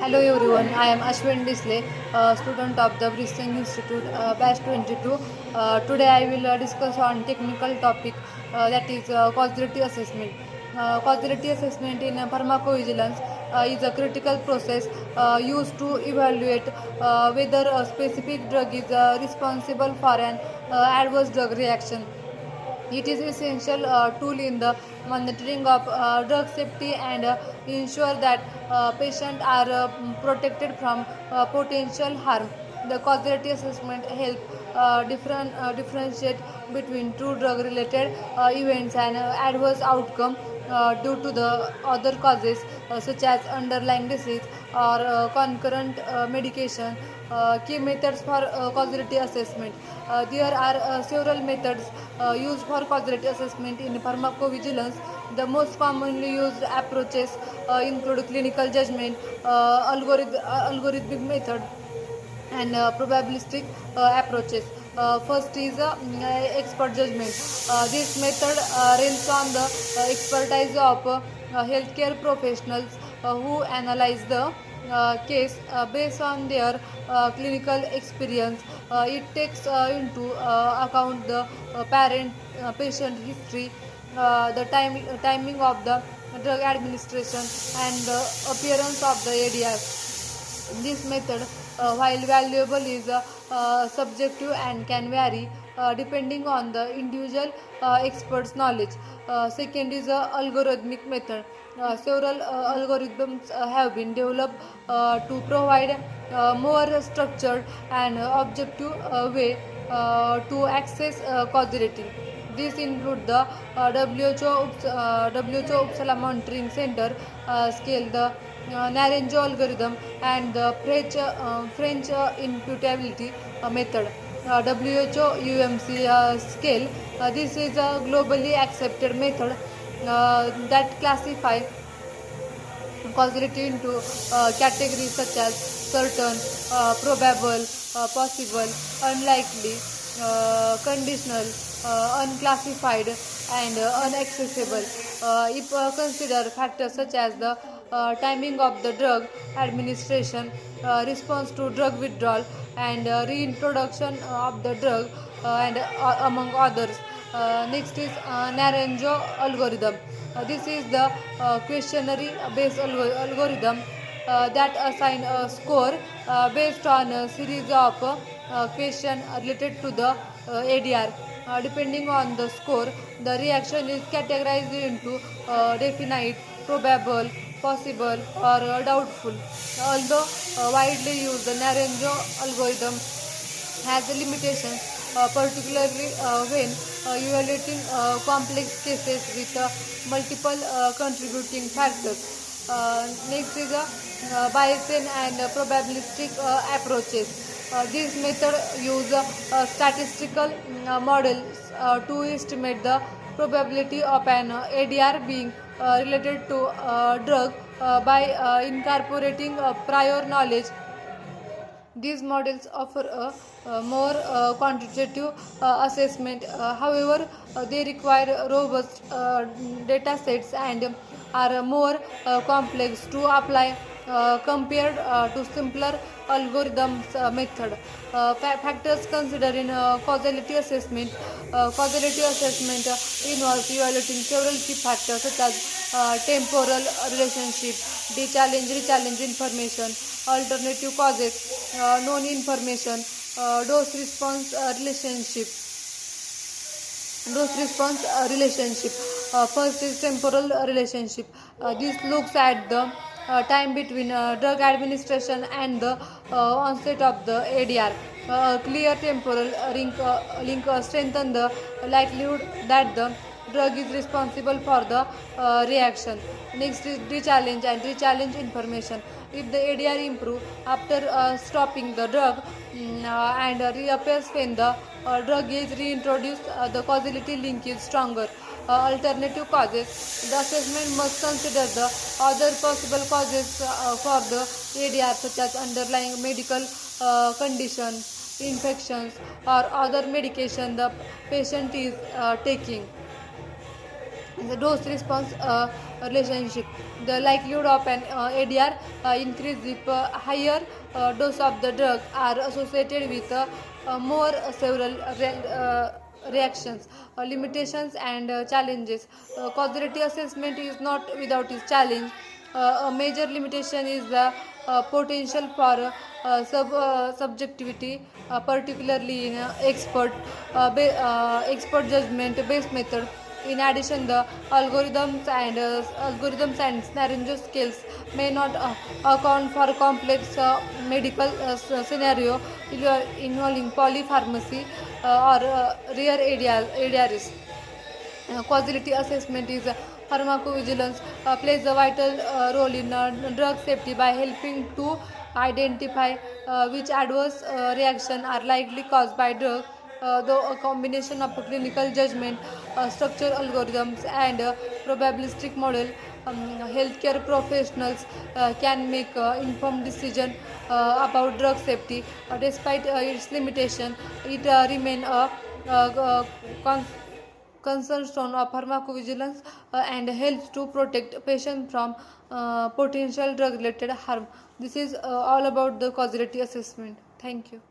Hello everyone, I am Ashwin Disle, student of the Bristol Institute, batch 22. Today I will discuss on technical topic that is causality assessment. Causality assessment in pharmacovigilance is a critical process used to evaluate whether a specific drug is responsible for an adverse drug reaction. It is essential tool in the monitoring of drug safety and ensure that patients are protected from potential harm. The causality assessment help differentiate between true drug-related events and adverse outcome due to the other causes such as underlying disease or concurrent medication. Key methods for causality assessment. There are several methods used for causality assessment in pharmacovigilance. The most commonly used approaches include clinical judgment, algorithmic method, and probabilistic approaches. First is expert judgment. This method relies on the expertise of healthcare professionals who analyze the case based on their clinical experience. It takes into account the patient history, the timing of the drug administration, and the appearance of the ADR. This method, while valuable, is subjective and can vary depending on the individual expert's knowledge. Second is a algorithmic method. Several algorithms have been developed to provide more structured and objective way to access causality. These include the WHO Uppsala Monitoring Center scale, the Naranjo algorithm, and the French imputability method. WHO UMC scale. This is a globally accepted method that classify causality into categories such as certain, probable, possible, unlikely, conditional, unclassified, and unaccessible. If consider factors such as the timing of the drug administration, response to drug withdrawal, and reintroduction of the drug, and among others. Next is Naranjo algorithm. This is the questionnaire based algorithm that assign a score based on a series of questions related to the ADR. Depending on the score, the reaction is categorized into definite, probable, possible, or doubtful. Although widely used, the Naranjo algorithm has limitations, particularly when evaluating complex cases with multiple contributing factors. Next is Bayesian and probabilistic approaches. This method use statistical models to estimate the probability of an ADR being related to drug by incorporating prior knowledge. These models offer a more quantitative assessment. However, they require robust data sets and are more complex to apply compared to simpler algorithms method. Factors considered in causality assessment. Causality assessment involves evaluating several key factors such as temporal relationship, rechallenge information, alternative causes, known information, dose response relationship. First is temporal relationship. This looks at the time between drug administration and the onset of the ADR. Clear temporal link strengthen the likelihood that the drug is responsible for the reaction. Next is rechallenge information. If the ADR improve after stopping the drug and reappears when the drug is reintroduced, the causality link is stronger. Alternative causes. The assessment must consider the other possible causes for the ADR, such as underlying medical condition, infections, or other medication the patient is taking. the dose response relationship. The likelihood of an ADR increase if higher dose of the drug are associated with more several reactions, limitations, and challenges. Causality assessment is not without its challenge. A major limitation is the potential for subjectivity, particularly in expert judgment based method. In addition, the algorithms and scenario skills may not account for complex medical scenario involving polypharmacy or rare areas. Causality assessment is pharmacovigilance plays a vital role in drug safety by helping to identify which adverse reaction are likely caused by drug. Though a combination of clinical judgment, structural algorithms, and probabilistic model, healthcare professionals can make informed decision about drug safety. Despite its limitation, it remains a con- cornerstone of pharmacovigilance and helps to protect patients from potential drug related harm. This is all about the causality assessment. Thank you.